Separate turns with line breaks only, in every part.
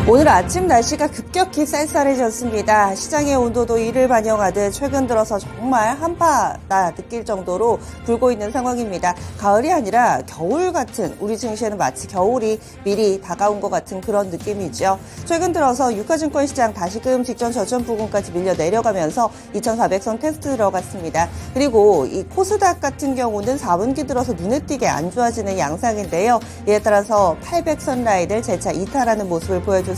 오늘 아침 날씨가 급격히 쌀쌀해졌습니다. 시장의 온도도 이를 반영하듯 최근 들어서 정말 한파다 느낄 정도로 불고 있는 상황입니다. 가을이 아니라 겨울 같은, 우리 증시에는 마치 겨울이 미리 다가온 것 같은 그런 느낌이죠. 최근 들어서 유가증권 시장 다시금 직전 저점 부근까지 밀려 내려가면서 2400선 테스트 들어갔습니다. 그리고 이 코스닥 같은 경우는 4분기 들어서 눈에 띄게 안 좋아지는 양상인데요. 이에 따라서 800선 라인을 재차 이탈하는 모습을 보여줬습니다.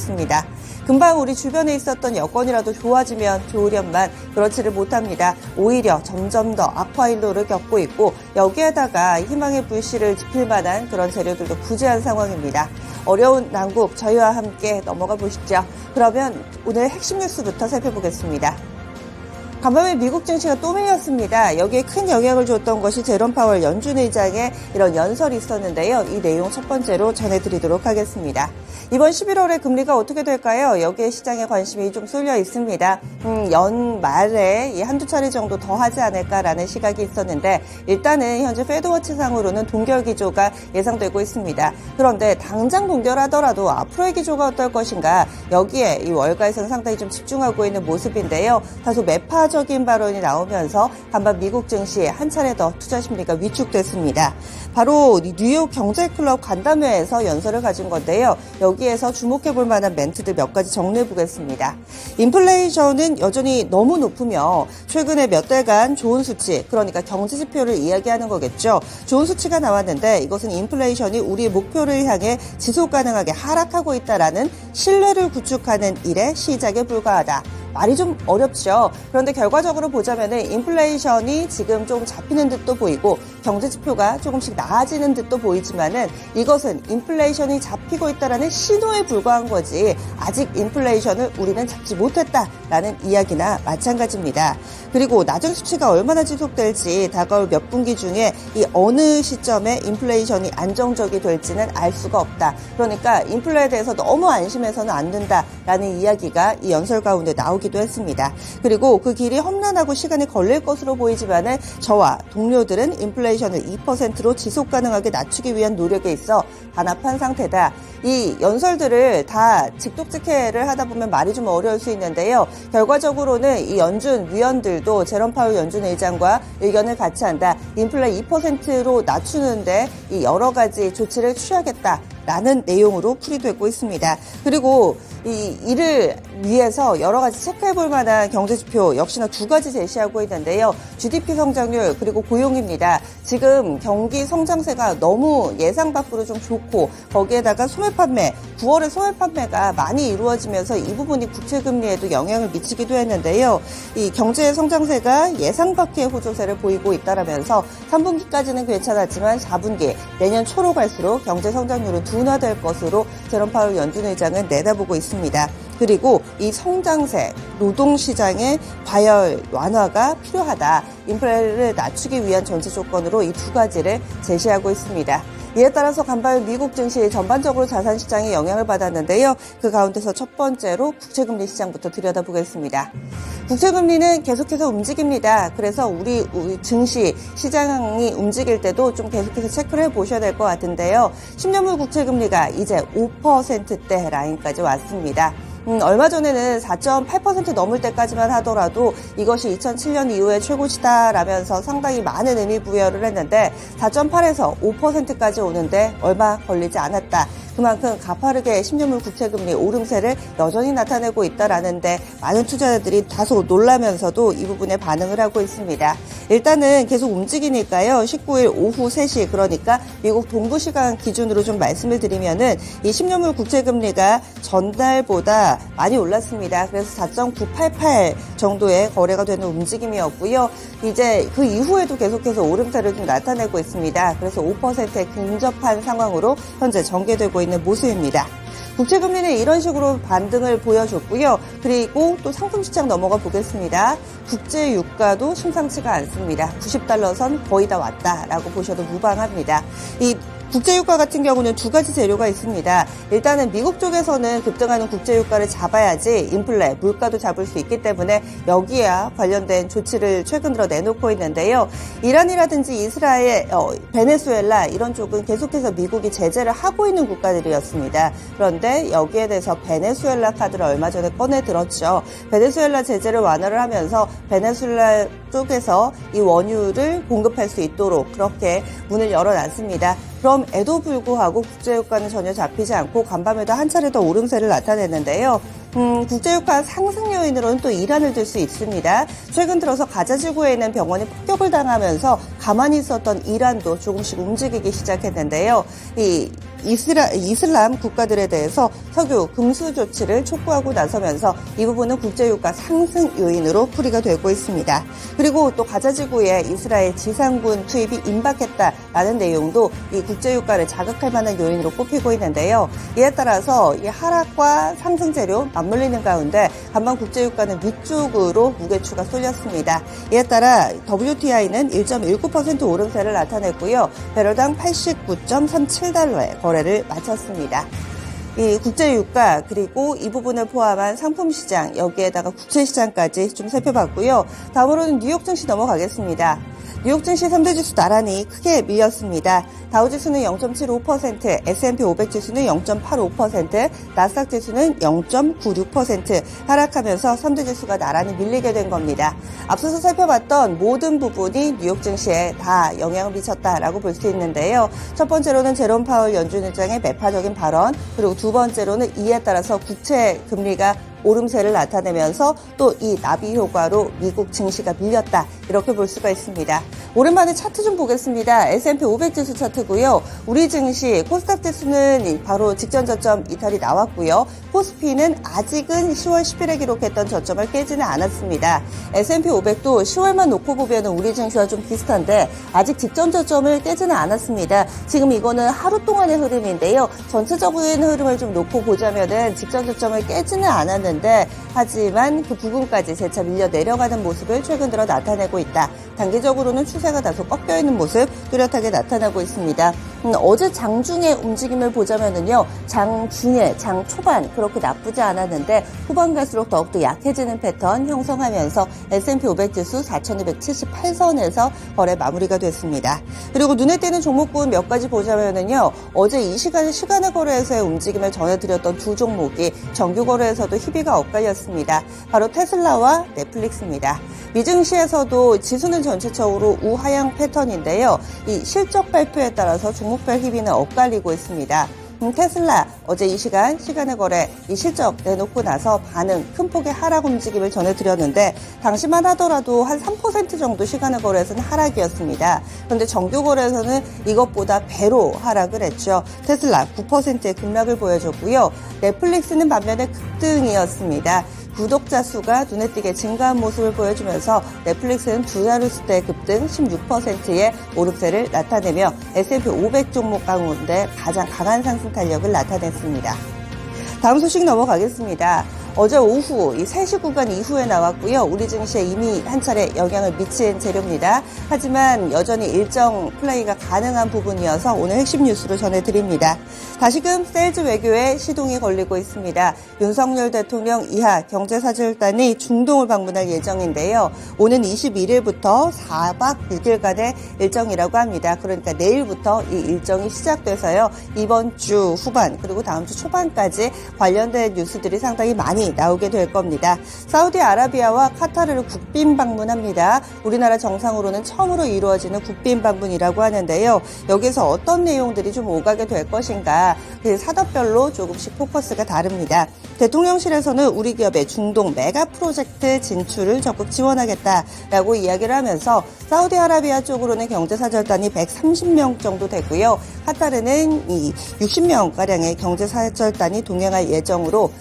금방 우리 주변에 있었던 여건이라도 좋아지면 좋으련만 그렇지를 못합니다. 오히려 점점 더 악화일로를 겪고 있고 여기에다가 희망의 불씨를 지필 만한 그런 재료들도 부재한 상황입니다. 어려운 난국 저희와 함께 넘어가 보시죠. 그러면 오늘 핵심 뉴스부터 살펴보겠습니다. 간밤에 미국 증시가 또 밀렸습니다. 여기에 큰 영향을 줬던 것이 제롬 파월 연준 의장의 이런 연설이 있었는데요. 이 내용 첫 번째로 전해드리도록 하겠습니다. 이번 11월에 금리가 어떻게 될까요? 여기에 시장에 관심이 좀 쏠려 있습니다. 연말에 한두 차례 정도 더 하지 않을까라는 시각이 있었는데 일단은 현재 패드워치상으로는 동결 기조가 예상되고 있습니다. 그런데 당장 동결하더라도 앞으로의 기조가 어떨 것인가 여기에 이 월가에서는 상당히 좀 집중하고 있는 모습인데요. 다소 매파적인 발언이 나오면서 간밤 미국 증시에 한 차례 더 투자 심리가 위축됐습니다. 바로 뉴욕 경제클럽 간담회에서 연설을 가진 건데요. 여기에서 주목해볼 만한 멘트들 몇 가지 정리해보겠습니다. 인플레이션은 여전히 너무 높으며 최근에 몇 달간 좋은 수치, 그러니까 경제지표를 이야기하는 거겠죠. 좋은 수치가 나왔는데 이것은 인플레이션이 우리의 목표를 향해 지속가능하게 하락하고 있다라는 신뢰를 구축하는 일의 시작에 불과하다. 말이 좀 어렵죠. 그런데 결과적으로 보자면은 인플레이션이 지금 좀 잡히는 듯도 보이고 경제지표가 조금씩 나아지는 듯도 보이지만은 이것은 인플레이션이 잡히고 있다라는 신호에 불과한 거지 아직 인플레이션을 우리는 잡지 못했다라는 이야기나 마찬가지입니다. 그리고 낮은 수치가 얼마나 지속될지 다가올 몇 분기 중에 이 어느 시점에 인플레이션이 안정적이 될지는 알 수가 없다. 그러니까 인플레에 대해서 너무 안심해서는 안 된다라는 이야기가 이 연설 가운데 나오기도 했습니다. 그리고 그 길이 험난하고 시간이 걸릴 것으로 보이지만은 저와 동료들은 인플레이션을 2%로 지속 가능하게 낮추기 위한 노력에 있어 단합한 상태다. 이 연설들을 다 직독직해를 하다 보면 말이 좀 어려울 수 있는데요. 결과적으로는 이 연준 위원들도 제롬 파월 연준 의장과 의견을 같이 한다. 인플레 2%로 낮추는데 이 여러 가지 조치를 취하겠다라는 내용으로 풀이되고 있습니다. 그리고 이를 위해서 여러 가지 체크해볼 만한 경제지표 역시나 두 가지 제시하고 있는데요. GDP 성장률 그리고 고용입니다. 지금 경기 성장세가 너무 예상 밖으로 좀 좋고 거기에다가 소매 판매, 9월에 소매 판매가 많이 이루어지면서 이 부분이 국채금리에도 영향을 미치기도 했는데요. 이 경제 성장세가 예상 밖의 호조세를 보이고 있다라면서 3분기까지는 괜찮았지만 4분기 내년 초로 갈수록 경제 성장률은 둔화될 것으로 제롬 파월 연준 의장은 내다보고 있습니다. 그리고 이 성장세, 노동시장의 과열 완화가 필요하다. 인플레를 낮추기 위한 전제 조건으로 이 두 가지를 제시하고 있습니다. 이에 따라서 간밤 미국 증시 전반적으로 자산시장에 영향을 받았는데요. 그 가운데서 첫 번째로 국채금리 시장부터 들여다보겠습니다. 국채금리는 계속해서 움직입니다. 그래서 우리 증시 시장이 움직일 때도 좀 계속해서 체크를 해보셔야 될 것 같은데요. 10년물 국채금리가 이제 5%대 라인까지 왔습니다. 얼마 전에는 4.8% 넘을 때까지만 하더라도 이것이 2007년 이후에 최고치다라면서 상당히 많은 의미 부여를 했는데 4.8에서 5%까지 오는데 얼마 걸리지 않았다. 그만큼 가파르게 10년물 국채금리 오름세를 여전히 나타내고 있다라는데 많은 투자자들이 다소 놀라면서도 이 부분에 반응을 하고 있습니다. 일단은 계속 움직이니까요. 19일 오후 3시 그러니까 미국 동부 시간 기준으로 좀 말씀을 드리면은 이 10년물 국채금리가 전달보다 많이 올랐습니다. 그래서 4.988 정도의 거래가 되는 움직임이었고요. 이제 그 이후에도 계속해서 오름세를 좀 나타내고 있습니다. 그래서 5%에 근접한 상황으로 현재 전개되고 있는 모습입니다. 국채금리는 이런 식으로 반등을 보여줬고요. 그리고 또 상품시장 넘어가 보겠습니다. 국제유가도 심상치가 않습니다. $90선 거의 다 왔다라고 보셔도 무방합니다. 이 국제유가 같은 경우는 두 가지 재료가 있습니다. 일단은 미국 쪽에서는 급등하는 국제유가를 잡아야지 인플레, 물가도 잡을 수 있기 때문에 여기에 관련된 조치를 최근 들어 내놓고 있는데요. 이란이라든지 이스라엘, 베네수엘라 이런 쪽은 계속해서 미국이 제재를 하고 있는 국가들이었습니다. 그런데 여기에 대해서 베네수엘라 카드를 얼마 전에 꺼내 들었죠. 베네수엘라 제재를 완화를 하면서 베네수엘라 쪽에서 이 원유를 공급할 수 있도록 그렇게 문을 열어놨습니다. 그럼에도 불구하고 국제유가는 전혀 잡히지 않고 간밤에도 한 차례 더 오름세를 나타냈는데요. 국제유가 상승 요인으로는 또 이란을 들 수 있습니다. 최근 들어서 가자지구에 있는 병원이 폭격을 당하면서 가만히 있었던 이란도 조금씩 움직이기 시작했는데요. 이 이슬람 국가들에 대해서 석유, 금수 조치를 촉구하고 나서면서 이 부분은 국제유가 상승 요인으로 풀이가 되고 있습니다. 그리고 또 가자지구에 이스라엘 지상군 투입이 임박했다라는 내용도 이 국제유가를 자극할 만한 요인으로 꼽히고 있는데요. 이에 따라서 이 하락과 상승 재료 맞물리는 가운데 간밤 국제유가는 위쪽으로 무게추가 쏠렸습니다. 이에 따라 WTI는 1.19% 오름세를 나타냈고요. 배럴당 89.37달러에 거래를 마쳤습니다. 이 국제유가 그리고 이 부분을 포함한 상품시장 여기에다가 국채시장까지 좀 살펴봤고요. 다음으로는 뉴욕 증시 넘어가겠습니다. 뉴욕 증시 3대 지수 나란히 크게 밀렸습니다. 다우지수는 0.75%, S&P 500 지수는 0.85%, 나스닥 지수는 0.96% 하락하면서 3대 지수가 나란히 밀리게 된 겁니다. 앞서서 살펴봤던 모든 부분이 뉴욕 증시에 다 영향을 미쳤다라고 볼 수 있는데요. 첫 번째로는 제롬 파월 연준 의장의 매파적인 발언, 그리고 두 번째로는 이에 따라서 국채 금리가 오름세를 나타내면서 또 이 나비 효과로 미국 증시가 밀렸다 이렇게 볼 수가 있습니다. 오랜만에 차트 좀 보겠습니다. S&P 500 지수 차트고요. 우리 증시 코스닥 지수는 바로 직전 저점 이탈이 나왔고요. 코스피는 아직은 10월 10일에 기록했던 저점을 깨지는 않았습니다. S&P 500도 10월만 놓고 보면 우리 증시와 좀 비슷한데 아직 직전 저점을 깨지는 않았습니다. 지금 이거는 하루 동안의 흐름인데요. 전체적인 흐름을 좀 놓고 보자면은 직전 저점을 깨지는 않았는데 하지만 그 부분까지 재차 밀려 내려가는 모습을 최근 들어 나타내고 있다. 단기적으로는 추세가 다소 꺾여있는 모습 뚜렷하게 나타나고 있습니다. 어제 장중의 움직임을 보자면은요, 장중에, 장 초반 그렇게 나쁘지 않았는데 후반 갈수록 더욱더 약해지는 패턴 형성하면서 S&P 500 지수 4,278선에서 거래 마무리가 됐습니다. 그리고 눈에 띄는 종목군 몇 가지 보자면은요, 어제 이 시간의 거래에서의 움직임을 전해드렸던 두 종목이 정규 거래에서도 희비가 엇갈렸습니다. 바로 테슬라와 넷플릭스입니다. 미증시에서도 지수는 전체적으로 우하향 패턴인데요. 이 실적 발표에 따라서 종목별 희비는 엇갈리고 있습니다. 테슬라 어제 이 시간의 거래 이 실적 내놓고 나서 반응 큰 폭의 하락 움직임을 전해드렸는데 당시만 하더라도 한 3% 정도 시간의 거래에서는 하락이었습니다. 그런데 정규 거래에서는 이것보다 배로 하락을 했죠. 테슬라 9%의 급락을 보여줬고요. 넷플릭스는 반면에 급등이었습니다. 구독자 수가 눈에 띄게 증가한 모습을 보여주면서 넷플릭스는 두 자릿수대 급등 16%의 오름세를 나타내며 S&P 500 종목 가운데 가장 강한 상승 탄력을 나타냈습니다. 다음 소식 넘어가겠습니다. 어제 오후 이 3시 구간 이후에 나왔고요. 우리 증시에 이미 한 차례 영향을 미친 재료입니다. 하지만 여전히 일정 플레이가 가능한 부분이어서 오늘 핵심 뉴스로 전해드립니다. 다시금 세일즈 외교에 시동이 걸리고 있습니다. 윤석열 대통령 이하 경제사절단이 중동을 방문할 예정인데요. 오는 21일부터 4박 6일간의 일정이라고 합니다. 그러니까 내일부터 이 일정이 시작돼서요. 이번 주 후반 그리고 다음 주 초반까지 관련된 뉴스들이 상당히 많이 나오게 될 겁니다. 사우디아라비아와 카타르를 국빈 방문합니다. 우리나라 정상으로는 처음으로 이루어지는 국빈 방문이라고 하는데요. 여기서 어떤 내용들이 좀 오가게 될 것인가 그 산업별로 조금씩 포커스가 다릅니다. 대통령실에서는 우리 기업의 중동 메가 프로젝트 진출을 적극 지원하겠다라고 이야기를 하면서 사우디아라비아 쪽으로는 경제사절단이 130명 정도 되고요. 카타르는 60명가량의 경제사절단이 동행할 예정으로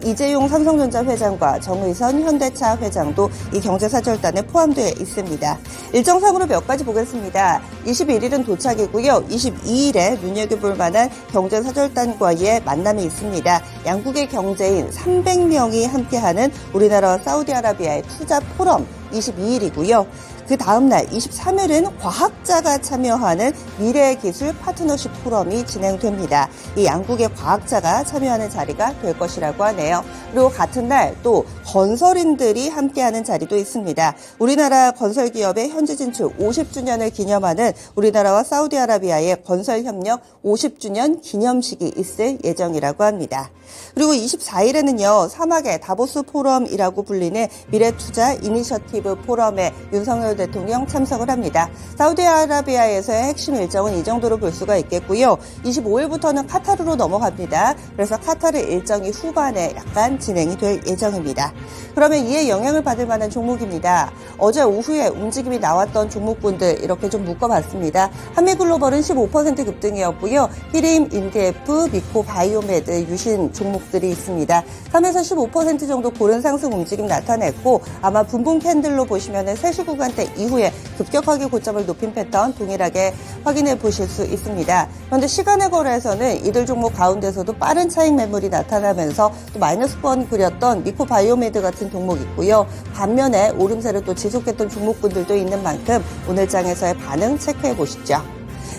이재용 삼성전자 회장과 정의선 현대차 회장도 이 경제사절단에 포함되어 있습니다. 일정상으로 몇 가지 보겠습니다. 21일은 도착이고요. 22일에 눈여겨볼 만한 경제사절단과의 만남이 있습니다. 양국의 경제인 300명이 함께하는 우리나라와 사우디아라비아의 투자 포럼 22일이고요. 그 다음날 23일은 과학자가 참여하는 미래기술 파트너십 포럼이 진행됩니다. 이 양국의 과학자가 참여하는 자리가 될 것이라고 하네요. 그리고 같은 날 또 건설인들이 함께하는 자리도 있습니다. 우리나라 건설기업의 현지 진출 50주년을 기념하는 우리나라와 사우디아라비아의 건설협력 50주년 기념식이 있을 예정이라고 합니다. 그리고 24일에는요, 사막의 다보스 포럼이라고 불리는 미래투자 이니셔티브 포럼에 윤석열 대통령 참석을 합니다. 사우디아라비아에서의 핵심 일정은 이 정도로 볼 수가 있겠고요. 25일부터는 카타르로 넘어갑니다. 그래서 카타르 일정이 후반에 약간 진행이 될 예정입니다. 그러면 이에 영향을 받을 만한 종목입니다. 어제 오후에 움직임이 나왔던 종목군들 이렇게 좀 묶어봤습니다. 한미글로벌은 15% 급등이었고요. 히림, 인디에프, 미코 바이오메드, 유신 종목들이 있습니다. 3에서 15% 정도 고른 상승 움직임 나타냈고 아마 분봉 캔들로 보시면은 3시 구간대 이후에 급격하게 고점을 높인 패턴 동일하게 확인해 보실 수 있습니다. 그런데 시간의 거래에서는 이들 종목 가운데서도 빠른 차익 매물이 나타나면서 또 마이너스권 그렸던 미코 바이오메드 같은 종목 있고요. 반면에 오름세를 또 지속했던 종목군들도 있는 만큼 오늘 장에서의 반응 체크해 보시죠.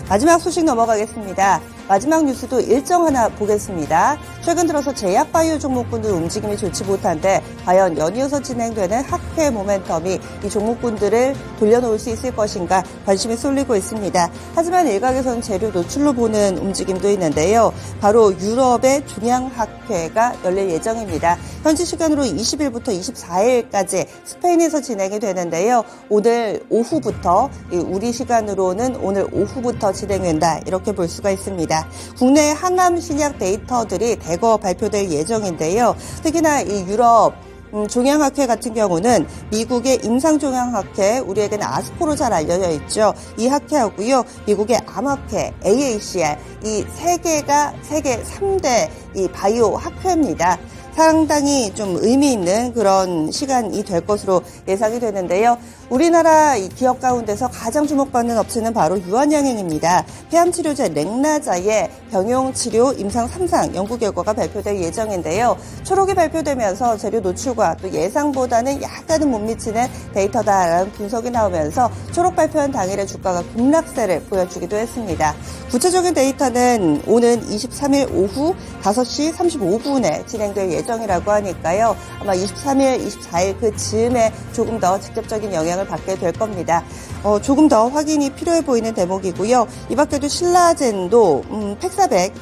마지막 소식 넘어가겠습니다. 마지막 뉴스도 일정 하나 보겠습니다. 최근 들어서 제약바이오 종목군들 움직임이 좋지 못한데 과연 연이어서 진행되는 학회 모멘텀이 이 종목군들을 돌려놓을 수 있을 것인가 관심이 쏠리고 있습니다. 하지만 일각에서는 재료 노출로 보는 움직임도 있는데요. 바로 유럽의 중양학회가 열릴 예정입니다. 현지 시간으로 20일부터 24일까지 스페인에서 진행이 되는데요. 오늘 오후부터, 우리 시간으로는 오늘 오후부터 진행된다 이렇게 볼 수가 있습니다. 국내 항암 신약 데이터들이 대거 발표될 예정인데요. 특히나 이 유럽 종양학회 같은 경우는 미국의 임상종양학회, 우리에게는 아스코로 잘 알려져 있죠. 이 학회하고요. 미국의 암학회, AACR, 이 세 개가 세계 3대 이 바이오 학회입니다. 상당히 좀 의미 있는 그런 시간이 될 것으로 예상이 되는데요. 우리나라 이 기업 가운데서 가장 주목받는 업체는 바로 유한양행입니다. 폐암치료제 렉나자의 병용치료 임상 3상 연구 결과가 발표될 예정인데요. 초록이 발표되면서 재료 노출과 또 예상보다는 약간은 못 미치는 데이터다라는 분석이 나오면서 초록 발표한 당일의 주가가 급락세를 보여주기도 했습니다. 구체적인 데이터는 오는 23일 오후 5시 35분에 진행될 예정이라고 하니까요. 아마 23일, 24일 그 즈음에 조금 더 직접적인 영향을 받게 될 겁니다. 조금 더 확인이 필요해 보이는 대목이고요. 이 밖에도 신라젠도 팩사백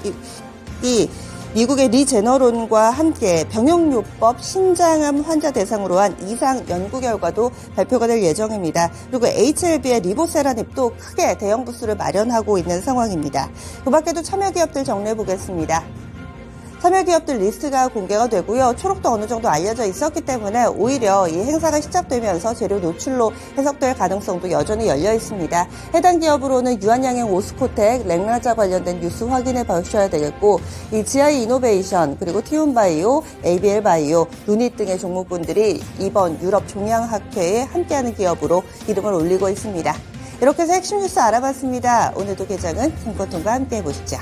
이 미국의 리제너론과 함께 병용요법 신장암 환자 대상으로 한 이상 연구 결과도 발표가 될 예정입니다. 그리고 HLB의 리보세라닙도 크게 대형 부스를 마련하고 있는 상황입니다. 그 밖에도 참여 기업들 정리해 보겠습니다. 참여 기업들 리스트가 공개가 되고요. 초록도 어느 정도 알려져 있었기 때문에 오히려 이 행사가 시작되면서 재료 노출로 해석될 가능성도 여전히 열려 있습니다. 해당 기업으로는 유한양행, 오스코텍, 렉나자 관련된 뉴스 확인해 보셔야 되겠고 이 GI 이노베이션 그리고 티온바이오, ABL 바이오, 루닛 등의 종목군들이 이번 유럽 종양학회에 함께하는 기업으로 이름을 올리고 있습니다. 이렇게 해서 핵심 뉴스 알아봤습니다. 오늘도 개장은 김권통과 함께 해보시죠.